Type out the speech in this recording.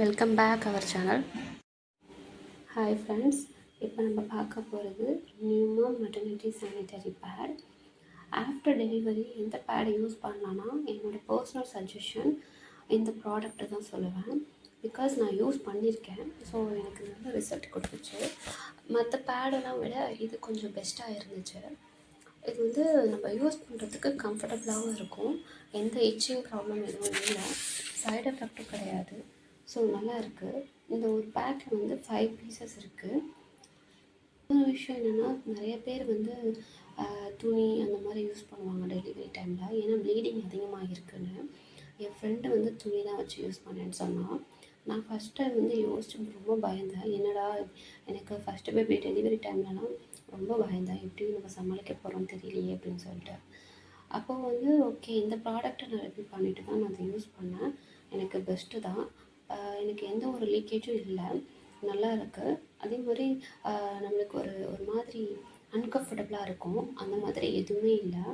Welcome back our channel. Hi friends, இப்போ நம்ம பார்க்க போகிறது நியூமோ maternity sanitary pad. After delivery எந்த பேடை யூஸ் பண்ணலான்னா என்னோடய பர்சனல் சஜஷன் இந்த ப்ராடக்ட்டை தான் சொல்லுவேன். பிகாஸ் நான் யூஸ் பண்ணியிருக்கேன். ஸோ எனக்கு நல்ல ரிசல்ட் கொடுத்துச்சு. மற்ற பேடெல்லாம் விட இது கொஞ்சம் பெஸ்ட்டாக இருந்துச்சு. இது வந்து நம்ம யூஸ் பண்ணுறதுக்கு கம்ஃபர்டபுளாகவும் இருக்கும். எந்த இச்சிங் ப்ராப்ளம் எதுவும் இல்லை, சைடு எஃபெக்ட்டும் கிடையாது. ஸோ நல்லா இருக்குது. இந்த ஒரு பேக்கில் வந்து 5 பீசஸ் இருக்குது. இன்னொரு விஷயம் என்னென்னா, நிறைய பேர் வந்து துணி அந்த மாதிரி யூஸ் பண்ணுவாங்க டெலிவரி டைமில். ஏன்னா ப்ளீடிங் அதிகமாக இருக்குன்னு. என் ஃப்ரெண்டு வந்து துணி தான் வச்சு யூஸ் பண்ணேன்னு சொன்னான். நான் ஃபஸ்ட் டைம் வந்து யோசிச்சு ரொம்ப பயந்தேன். என்னடா எனக்கு ஃபஸ்ட்டு பேபி டெலிவரி டைம்லலாம் ரொம்ப பயந்தேன். எப்படி நம்ம சமாளிக்க போகிறோம்னு தெரியலையே அப்படின்னு சொல்லிட்டு. அப்போது வந்து ஓகே, இந்த ப்ராடக்ட்டை நான் ரிவ்யூ பண்ணிவிட்டு தான் நான் அதை யூஸ் பண்ணேன். எனக்கு பெஸ்ட்டு தான். எனக்கு எந்த ஒரு லீக்கேஜும் இல்லை, நல்லா இருக்குது. அதே மாதிரி நம்மளுக்கு ஒரு ஒரு மாதிரி அன்கம்ஃபர்டபுளாக இருக்கும், அந்த மாதிரி எதுவுமே இல்லை.